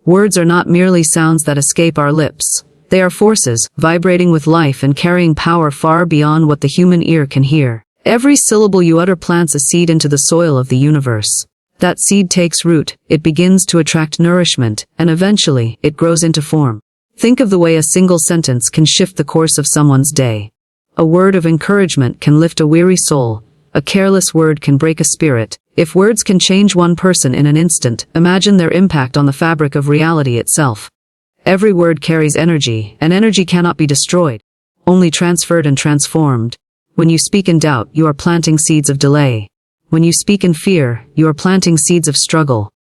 Words are not merely sounds that escape our lips. They are forces, vibrating with life and carrying power far beyond what the human ear can hear. Every syllable you utter plants a seed into the soil of the universe. That seed takes root, it begins to attract nourishment, and eventually, it grows into form. Think of the way a single sentence can shift the course of someone's day. A word of encouragement can lift a weary soul. A careless word can break a spirit. If words can change one person in an instant, imagine their impact on the fabric of reality itself. Every word carries energy, and energy cannot be destroyed, only transferred and transformed. When you speak in doubt, you are planting seeds of delay. When you speak in fear, you are planting seeds of struggle.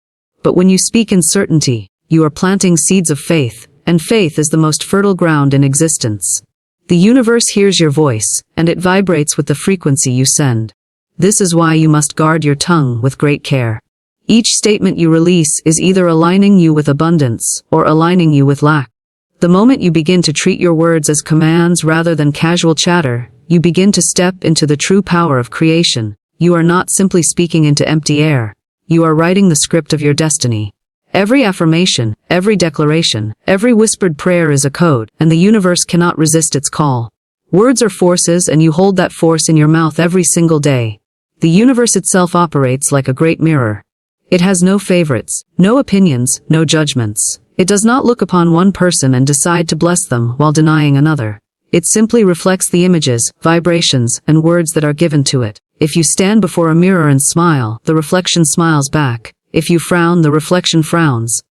But when you speak in certainty, you are planting seeds of faith, and faith is the most fertile ground in existence. The universe hears your voice, and it vibrates with the frequency you send. This is why you must guard your tongue with great care. Each statement you release is either aligning you with abundance or aligning you with lack. The moment you begin to treat your words as commands rather than casual chatter, you begin to step into the true power of creation. You are not simply speaking into empty air. You are writing the script of your destiny. Every affirmation, every declaration, every whispered prayer is a code, and the universe cannot resist its call. Words are forces, and you hold that force in your mouth every single day. The universe itself operates like a great mirror. It has no favorites, no opinions, no judgments. It does not look upon one person and decide to bless them while denying another. It simply reflects the images, vibrations, and words that are given to it. If you stand before a mirror and smile, the reflection smiles back. If you frown, the reflection frowns.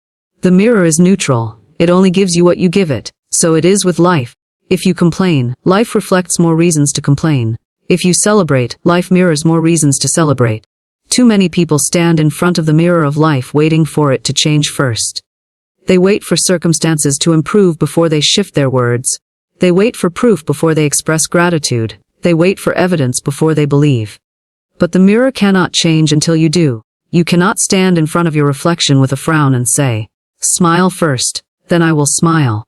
The mirror is neutral. It only gives you what you give it. So it is with life. If you complain, life reflects more reasons to complain. If you celebrate, life mirrors more reasons to celebrate. Too many people stand in front of the mirror of life waiting for it to change first. They wait for circumstances to improve before they shift their words. They wait for proof before they express gratitude. They wait for evidence before they believe. But the mirror cannot change until you do. You cannot stand in front of your reflection with a frown and say, "Smile first, then I will smile."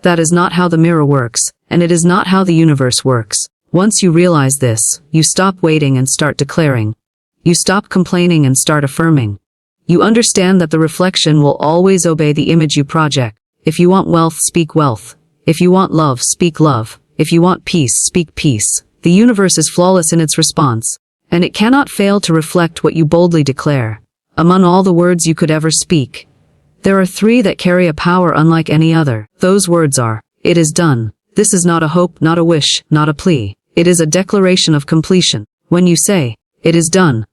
That is not how the mirror works, and it is not how the universe works. Once you realize this, you stop waiting and start declaring. You stop complaining and start affirming. You understand that the reflection will always obey the image you project. If you want wealth, speak wealth. If you want love, speak love. If you want peace, speak peace. The universe is flawless in its response, and it cannot fail to reflect what you boldly declare. Among all the words you could ever speak, there are 3 that carry a power unlike any other. Those words are, "It is done." This is not a hope, not a wish, not a plea. It is a declaration of completion. When you say, "It is done,"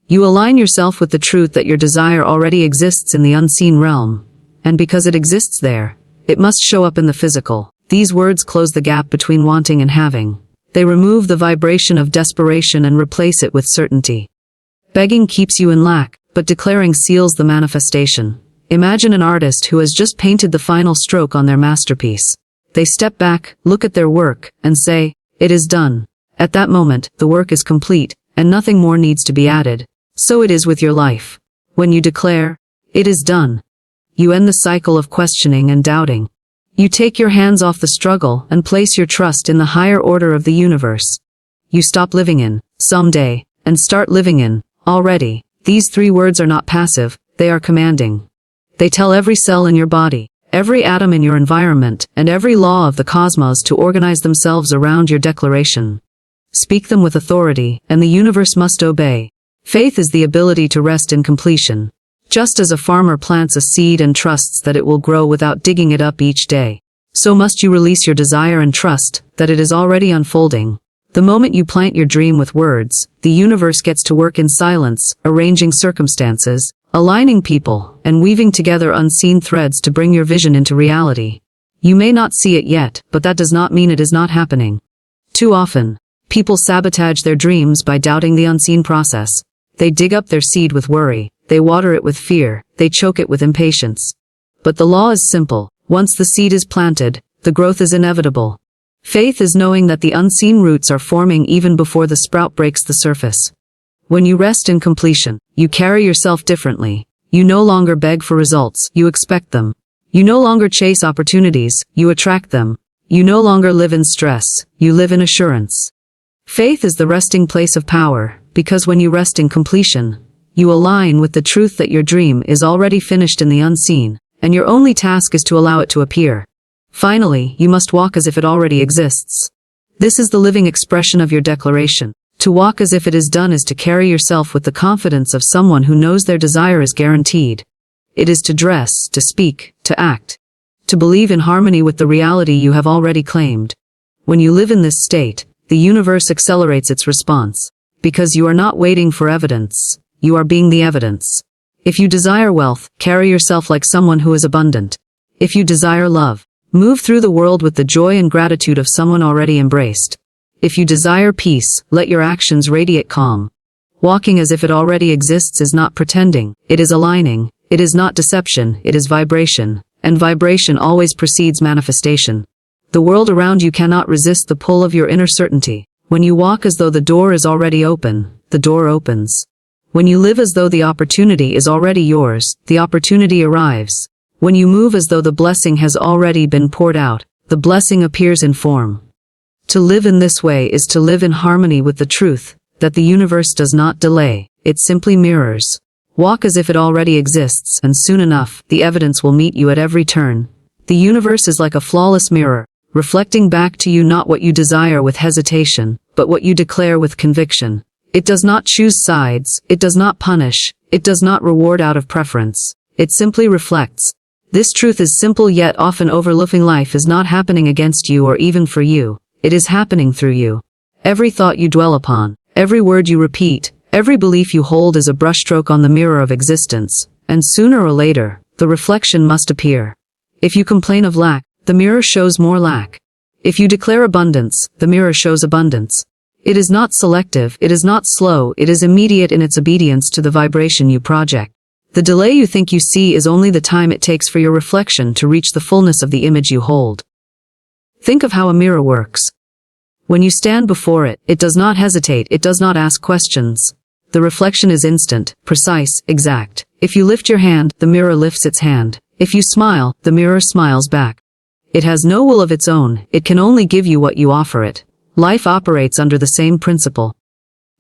you align yourself with the truth that your desire already exists in the unseen realm. And because it exists there, it must show up in the physical. These words close the gap between wanting and having. They remove the vibration of desperation and replace it with certainty. Begging keeps you in lack, but declaring seals the manifestation. Imagine an artist who has just painted the final stroke on their masterpiece. They step back, look at their work, and say, "It is done." At that moment, the work is complete, and nothing more needs to be added. So it is with your life. When you declare, "It is done," you end the cycle of questioning and doubting. You take your hands off the struggle and place your trust in the higher order of the universe. You stop living in, "someday," and start living in, "already." These 3 words are not passive, they are commanding. They tell every cell in your body, every atom in your environment, and every law of the cosmos to organize themselves around your declaration. Speak them with authority, and the universe must obey. Faith is the ability to rest in completion. Just as a farmer plants a seed and trusts that it will grow without digging it up each day, so must you release your desire and trust that it is already unfolding. The moment you plant your dream with words, the universe gets to work in silence, arranging circumstances, aligning people, and weaving together unseen threads to bring your vision into reality. You may not see it yet, but that does not mean it is not happening. Too often, people sabotage their dreams by doubting the unseen process. They dig up their seed with worry. They water it with fear, they choke it with impatience. But the law is simple. Once the seed is planted, the growth is inevitable. Faith is knowing that the unseen roots are forming even before the sprout breaks the surface. When you rest in completion, you carry yourself differently. You no longer beg for results, you expect them. You no longer chase opportunities, you attract them. You no longer live in stress, you live in assurance. Faith is the resting place of power, because when you rest in completion, you align with the truth that your dream is already finished in the unseen, and your only task is to allow it to appear. Finally, you must walk as if it already exists. This is the living expression of your declaration. To walk as if it is done is to carry yourself with the confidence of someone who knows their desire is guaranteed. It is to dress, to speak, to act, to believe in harmony with the reality you have already claimed. When you live in this state, the universe accelerates its response. Because you are not waiting for evidence, you are being the evidence. If you desire wealth, carry yourself like someone who is abundant. If you desire love, move through the world with the joy and gratitude of someone already embraced. If you desire peace, let your actions radiate calm. Walking as if it already exists is not pretending, it is aligning. It is not deception, it is vibration, and vibration always precedes manifestation. The world around you cannot resist the pull of your inner certainty. When you walk as though the door is already open, the door opens. When you live as though the opportunity is already yours, the opportunity arrives. When you move as though the blessing has already been poured out, the blessing appears in form. To live in this way is to live in harmony with the truth, that the universe does not delay, it simply mirrors. Walk as if it already exists, and soon enough, the evidence will meet you at every turn. The universe is like a flawless mirror, reflecting back to you not what you desire with hesitation, but what you declare with conviction. It does not choose sides, it does not punish, it does not reward out of preference. It simply reflects. This truth is simple yet often overlooking. Life is not happening against you or even for you. It is happening through you. Every thought you dwell upon, every word you repeat, every belief you hold is a brushstroke on the mirror of existence, and sooner or later, the reflection must appear. If you complain of lack, the mirror shows more lack. If you declare abundance, the mirror shows abundance. It is not selective, it is not slow, it is immediate in its obedience to the vibration you project. The delay you think you see is only the time it takes for your reflection to reach the fullness of the image you hold. Think of how a mirror works. When you stand before it, it does not hesitate, it does not ask questions. The reflection is instant, precise, exact. If you lift your hand, the mirror lifts its hand. If you smile, the mirror smiles back. It has no will of its own, it can only give you what you offer it. Life operates under the same principle.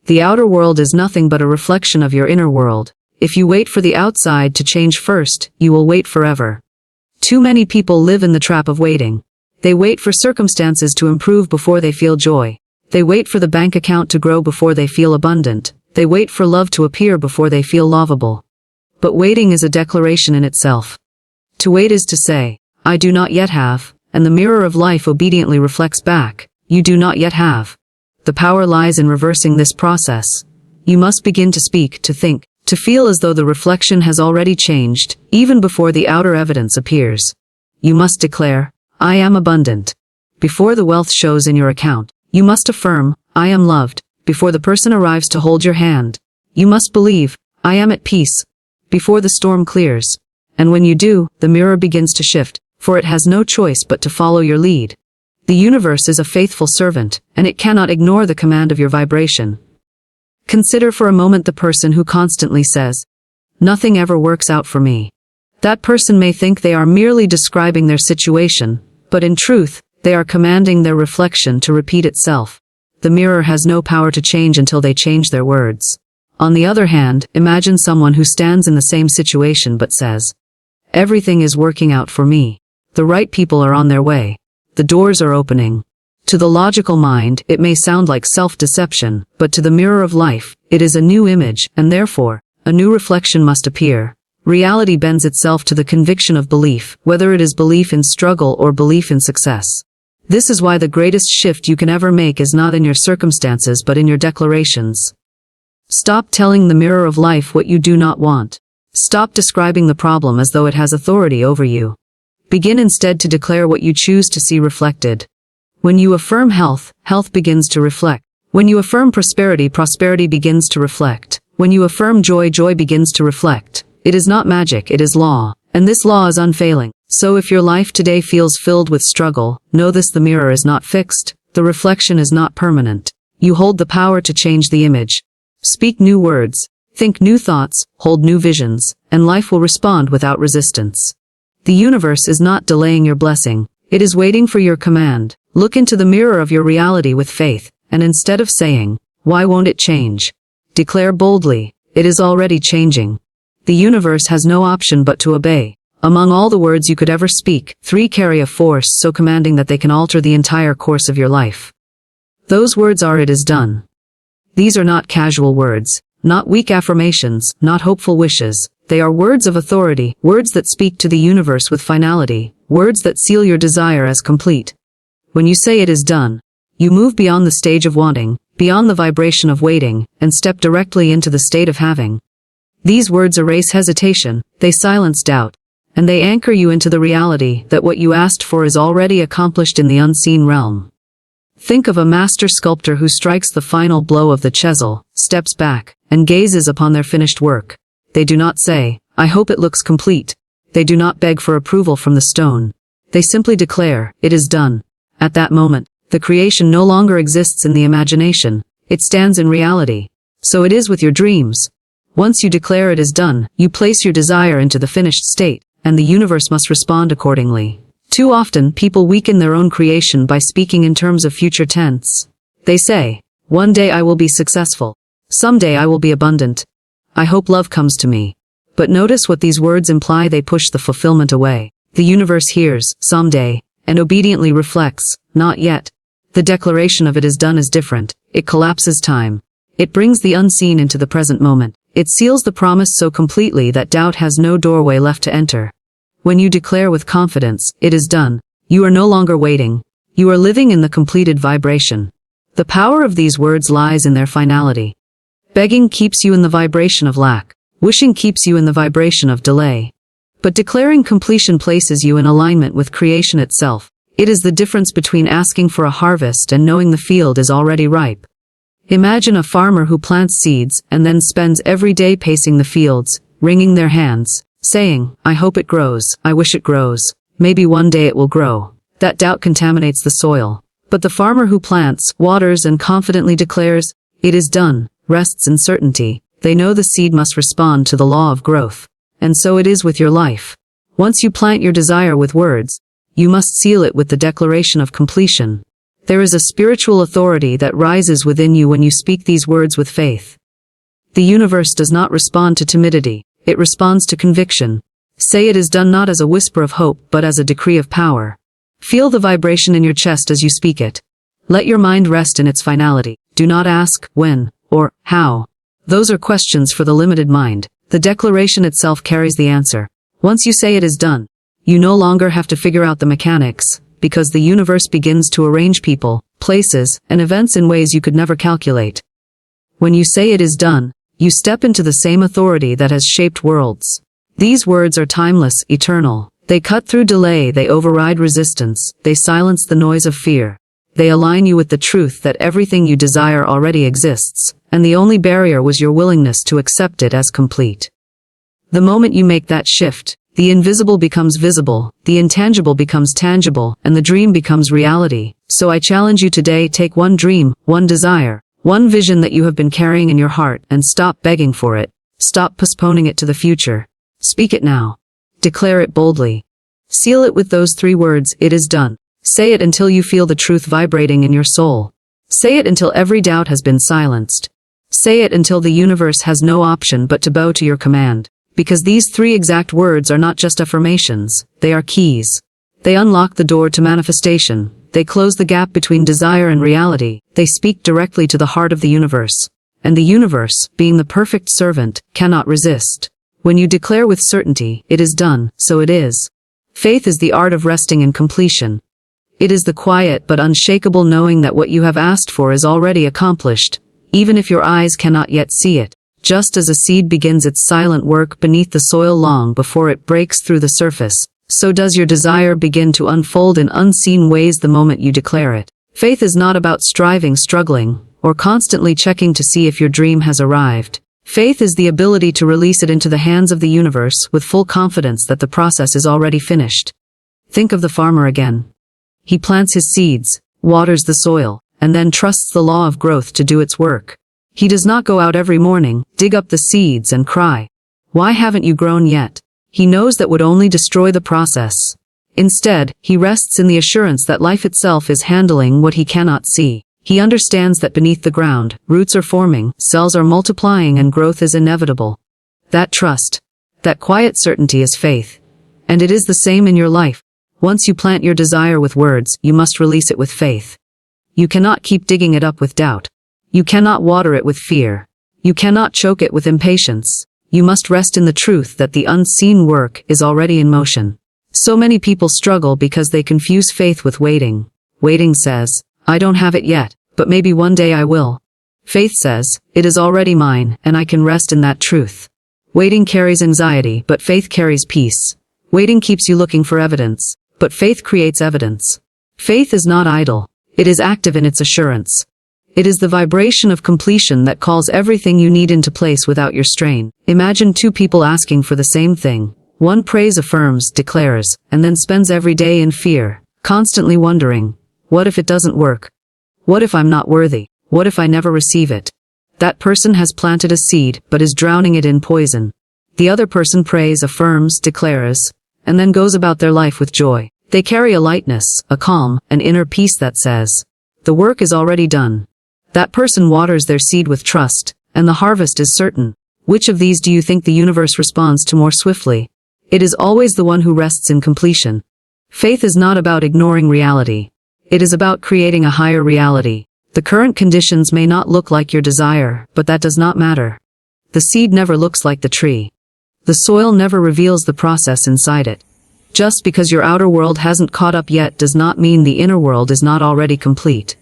The outer world is nothing but a reflection of your inner world. If you wait for the outside to change first, you will wait forever. Too many people live in the trap of waiting. They wait for circumstances to improve before they feel joy. They wait for the bank account to grow before they feel abundant. They wait for love to appear before they feel lovable. But waiting is a declaration in itself. To wait is to say, I do not yet have, and the mirror of life obediently reflects back, you do not yet have. The power lies in reversing this process. You must begin to speak, to think, to feel as though the reflection has already changed, even before the outer evidence appears. You must declare, I am abundant. Before the wealth shows in your account, you must affirm, I am loved. Before the person arrives to hold your hand, you must believe, I am at peace. Before the storm clears. And when you do, the mirror begins to shift, for it has no choice but to follow your lead. The universe is a faithful servant, and it cannot ignore the command of your vibration. Consider for a moment the person who constantly says, nothing ever works out for me. That person may think they are merely describing their situation, but in truth, they are commanding their reflection to repeat itself. The mirror has no power to change until they change their words. On the other hand, imagine someone who stands in the same situation but says, everything is working out for me. The right people are on their way. The doors are opening. To the logical mind, it may sound like self-deception, but to the mirror of life, it is a new image, and therefore, a new reflection must appear. Reality bends itself to the conviction of belief, whether it is belief in struggle or belief in success. This is why the greatest shift you can ever make is not in your circumstances but in your declarations. Stop telling the mirror of life what you do not want. Stop describing the problem as though it has authority over you. Begin instead to declare what you choose to see reflected. When you affirm health, health begins to reflect. When you affirm prosperity, prosperity begins to reflect. When you affirm joy, joy begins to reflect. It is not magic, it is law. And this law is unfailing. So if your life today feels filled with struggle, know this: the mirror is not fixed. The reflection is not permanent. You hold the power to change the image. Speak new words. Think new thoughts, hold new visions, and life will respond without resistance. The universe is not delaying your blessing. It is waiting for your command. Look into the mirror of your reality with faith, and instead of saying, why won't it change? Declare boldly, it is already changing. The universe has no option but to obey. Among all the words you could ever speak, 3 carry a force so commanding that they can alter the entire course of your life. Those words are "it is done." These are not casual words, not weak affirmations, not hopeful wishes. They are words of authority, words that speak to the universe with finality, words that seal your desire as complete. When you say "it is done," you move beyond the stage of wanting, beyond the vibration of waiting, and step directly into the state of having. These words erase hesitation, they silence doubt, and they anchor you into the reality that what you asked for is already accomplished in the unseen realm. Think of a master sculptor who strikes the final blow of the chisel, steps back, and gazes upon their finished work. They do not say, "I hope it looks complete." They do not beg for approval from the stone. They simply declare, "It is done." At that moment, the creation no longer exists in the imagination. It stands in reality. So it is with your dreams. Once you declare "it is done," you place your desire into the finished state, and the universe must respond accordingly. Too often, people weaken their own creation by speaking in terms of future tense. They say, "One day I will be successful. Someday I will be abundant. I hope love comes to me." But notice what these words imply: they push the fulfillment away. The universe hears, "someday," and obediently reflects, "not yet." The declaration of "it is done" is different. It collapses time. It brings the unseen into the present moment. It seals the promise so completely that doubt has no doorway left to enter. When you declare with confidence, "It is done," you are no longer waiting. You are living in the completed vibration. The power of these words lies in their finality. Begging keeps you in the vibration of lack. Wishing keeps you in the vibration of delay. But declaring completion places you in alignment with creation itself. It is the difference between asking for a harvest and knowing the field is already ripe. Imagine a farmer who plants seeds and then spends every day pacing the fields, wringing their hands, saying, "I hope it grows, I wish it grows, maybe one day it will grow." That doubt contaminates the soil. But the farmer who plants, waters, and confidently declares, "It is done," rests in certainty. They know the seed must respond to the law of growth. And so it is with your life. Once you plant your desire with words, you must seal it with the declaration of completion. There is a spiritual authority that rises within you when you speak these words with faith. The universe does not respond to timidity. It responds to conviction. Say "it is done" not as a whisper of hope, but as a decree of power. Feel the vibration in your chest as you speak it. Let your mind rest in its finality. Do not ask when or how. Those are questions for the limited mind. The declaration itself carries the answer. Once you say "it is done," you no longer have to figure out the mechanics, because the universe begins to arrange people, places, and events in ways you could never calculate. When you say "it is done," you step into the same authority that has shaped worlds. These words are timeless, eternal. They cut through delay, they override resistance, they silence the noise of fear. They align you with the truth that everything you desire already exists, and the only barrier was your willingness to accept it as complete. The moment you make that shift, the invisible becomes visible, the intangible becomes tangible, and the dream becomes reality. So I challenge you today: take one dream, one desire, one vision that you have been carrying in your heart, and stop begging for it. Stop postponing it to the future. Speak it now. Declare it boldly. Seal it with those 3 words: "It is done." Say it until you feel the truth vibrating in your soul. Say it until every doubt has been silenced. Say it until the universe has no option but to bow to your command. Because these 3 exact words are not just affirmations, they are keys. They unlock the door to manifestation. They close the gap between desire and reality. They speak directly to the heart of the universe. And the universe, being the perfect servant, cannot resist. When you declare with certainty, "It is done," so it is. Faith is the art of resting in completion. It is the quiet but unshakable knowing that what you have asked for is already accomplished, even if your eyes cannot yet see it. Just as a seed begins its silent work beneath the soil long before it breaks through the surface, so does your desire begin to unfold in unseen ways the moment you declare it. Faith is not about striving, struggling, or constantly checking to see if your dream has arrived. Faith is the ability to release it into the hands of the universe with full confidence that the process is already finished. Think of the farmer again. He plants his seeds, waters the soil, and then trusts the law of growth to do its work. He does not go out every morning, dig up the seeds, and cry, "Why haven't you grown yet?" He knows that would only destroy the process. Instead, he rests in the assurance that life itself is handling what he cannot see. He understands that beneath the ground, roots are forming, cells are multiplying, and growth is inevitable. That trust, that quiet certainty is faith. And it is the same in your life. Once you plant your desire with words, you must release it with faith. You cannot keep digging it up with doubt. You cannot water it with fear. You cannot choke it with impatience. You must rest in the truth that the unseen work is already in motion. So many people struggle because they confuse faith with waiting. Waiting says, I don't have it yet, but maybe one day I will. Faith says, it is already mine, and I can rest in that truth. Waiting carries anxiety, but faith carries peace. Waiting keeps you looking for evidence, but faith creates evidence. Faith is not idle. It is active in its assurance. It is the vibration of completion that calls everything you need into place without your strain. Imagine two people asking for the same thing. One prays, affirms, declares, and then spends every day in fear, constantly wondering, what if it doesn't work? What if I'm not worthy? What if I never receive it? That person has planted a seed, but is drowning it in poison. The other person prays, affirms, declares, and then goes about their life with joy. They carry a lightness, a calm, an inner peace that says, the work is already done. That person waters their seed with trust, and the harvest is certain. Which of these do you think the universe responds to more swiftly? It is always the one who rests in completion. Faith is not about ignoring reality. It is about creating a higher reality. The current conditions may not look like your desire, but that does not matter. The seed never looks like the tree. The soil never reveals the process inside it. Just because your outer world hasn't caught up yet does not mean the inner world is not already complete.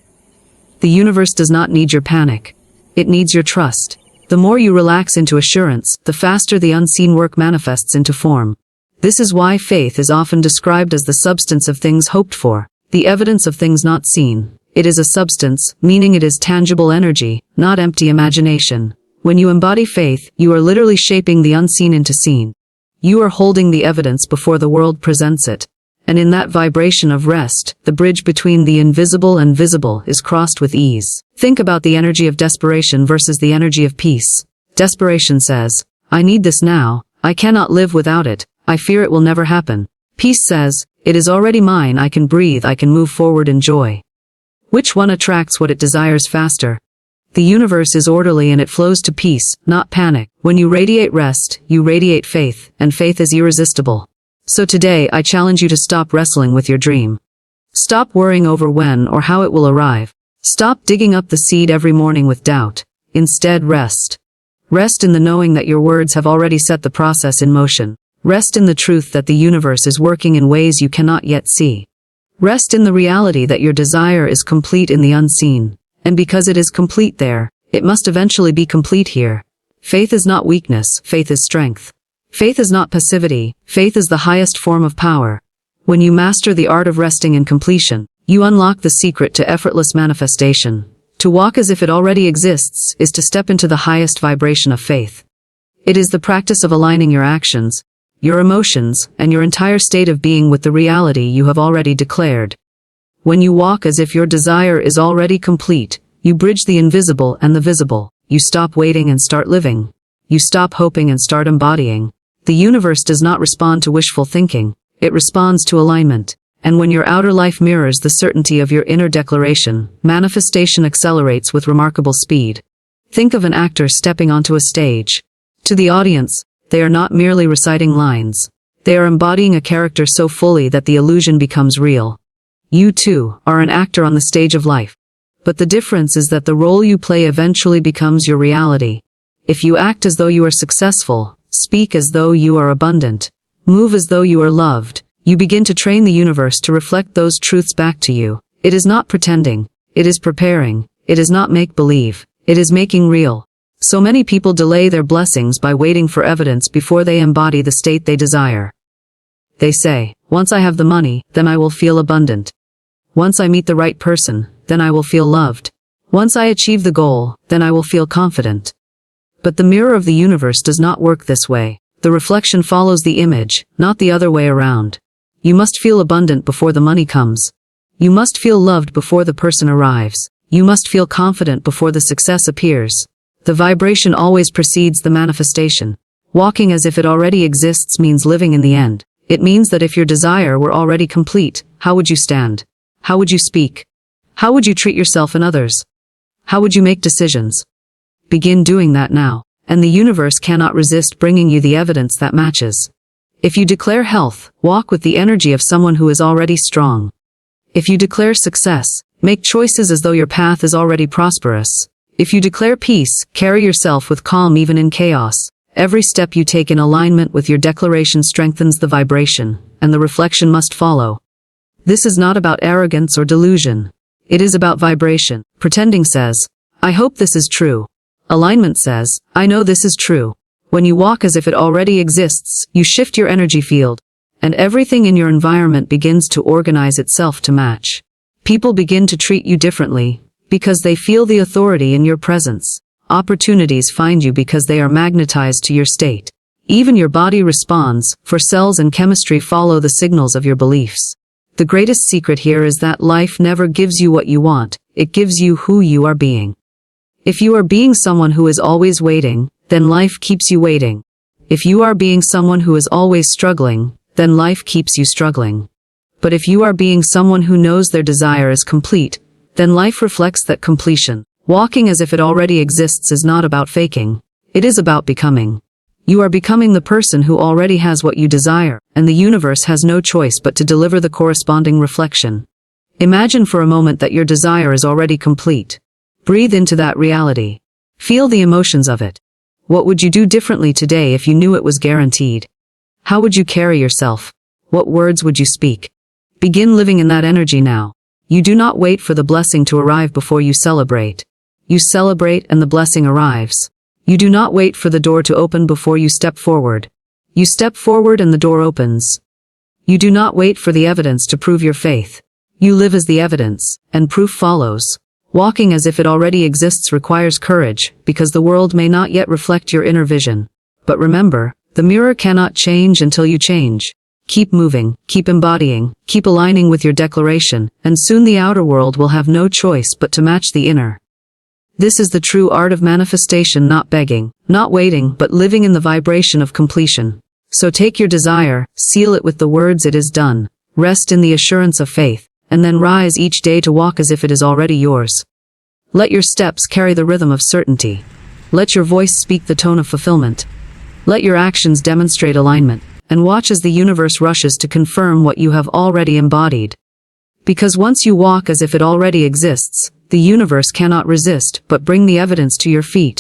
The universe does not need your panic. It needs your trust. The more you relax into assurance, the faster the unseen work manifests into form. This is why faith is often described as the substance of things hoped for, the evidence of things not seen. It is a substance, meaning it is tangible energy, not empty imagination. When you embody faith, you are literally shaping the unseen into seen. You are holding the evidence before the world presents it. And in that vibration of rest, the bridge between the invisible and visible is crossed with ease. Think about the energy of desperation versus the energy of peace. Desperation says, I need this now, I cannot live without it, I fear it will never happen. Peace says, it is already mine, I can breathe, I can move forward in joy. Which one attracts what it desires faster? The universe is orderly and it flows to peace, not panic. When you radiate rest, you radiate faith, and faith is irresistible. So today, I challenge you to stop wrestling with your dream. Stop worrying over when or how it will arrive. Stop digging up the seed every morning with doubt. Instead, rest. Rest in the knowing that your words have already set the process in motion. Rest in the truth that the universe is working in ways you cannot yet see. Rest in the reality that your desire is complete in the unseen. And because it is complete there, it must eventually be complete here. Faith is not weakness, faith is strength. Faith is not passivity, faith is the highest form of power. When you master the art of resting in completion, you unlock the secret to effortless manifestation. To walk as if it already exists is to step into the highest vibration of faith. It is the practice of aligning your actions, your emotions, and your entire state of being with the reality you have already declared. When you walk as if your desire is already complete, you bridge the invisible and the visible. You stop waiting and start living. You stop hoping and start embodying. The universe does not respond to wishful thinking. It responds to alignment. And when your outer life mirrors the certainty of your inner declaration, manifestation accelerates with remarkable speed. Think of an actor stepping onto a stage. To the audience, they are not merely reciting lines. They are embodying a character so fully that the illusion becomes real. You too are an actor on the stage of life. But the difference is that the role you play eventually becomes your reality. If you act as though you are successful, speak as though you are abundant, move as though you are loved, you begin to train the universe to reflect those truths back to you. It is not pretending. It is preparing. It is not make-believe. It is making real. So many people delay their blessings by waiting for evidence before they embody the state they desire. They say, once I have the money, then I will feel abundant. Once I meet the right person, then I will feel loved. Once I achieve the goal, then I will feel confident. But the mirror of the universe does not work this way. The reflection follows the image, not the other way around. You must feel abundant before the money comes. You must feel loved before the person arrives. You must feel confident before the success appears. The vibration always precedes the manifestation. Walking as if it already exists means living in the end. It means that if your desire were already complete, how would you stand? How would you speak? How would you treat yourself and others? How would you make decisions? Begin doing that now, and the universe cannot resist bringing you the evidence that matches. If you declare health, walk with the energy of someone who is already strong. If you declare success, make choices as though your path is already prosperous. If you declare peace, carry yourself with calm even in chaos. Every step you take in alignment with your declaration strengthens the vibration, and the reflection must follow. This is not about arrogance or delusion. It is about vibration. Pretending says, I hope this is true. Alignment says, I know this is true. When you walk as if it already exists, you shift your energy field, and everything in your environment begins to organize itself to match. People begin to treat you differently, because they feel the authority in your presence. Opportunities find you because they are magnetized to your state. Even your body responds, for cells and chemistry follow the signals of your beliefs. The greatest secret here is that life never gives you what you want, it gives you who you are being. If you are being someone who is always waiting, then life keeps you waiting. If you are being someone who is always struggling, then life keeps you struggling. But if you are being someone who knows their desire is complete, then life reflects that completion. Walking as if it already exists is not about faking. It is about becoming. You are becoming the person who already has what you desire, and the universe has no choice but to deliver the corresponding reflection. Imagine for a moment that your desire is already complete. Breathe into that reality. Feel the emotions of it. What would you do differently today if you knew it was guaranteed? How would you carry yourself? What words would you speak? Begin living in that energy now. You do not wait for the blessing to arrive before you celebrate. You celebrate and the blessing arrives. You do not wait for the door to open before you step forward. You step forward and the door opens. You do not wait for the evidence to prove your faith. You live as the evidence, and proof follows. Walking as if it already exists requires courage, because the world may not yet reflect your inner vision. But remember, the mirror cannot change until you change. Keep moving, keep embodying, keep aligning with your declaration, and soon the outer world will have no choice but to match the inner. This is the true art of manifestation, not begging, not waiting, but living in the vibration of completion. So take your desire, seal it with the words "it is done," rest in the assurance of faith, and then rise each day to walk as if it is already yours. Let your steps carry the rhythm of certainty. Let your voice speak the tone of fulfillment. Let your actions demonstrate alignment, and watch as the universe rushes to confirm what you have already embodied. Because once you walk as if it already exists, the universe cannot resist but bring the evidence to your feet.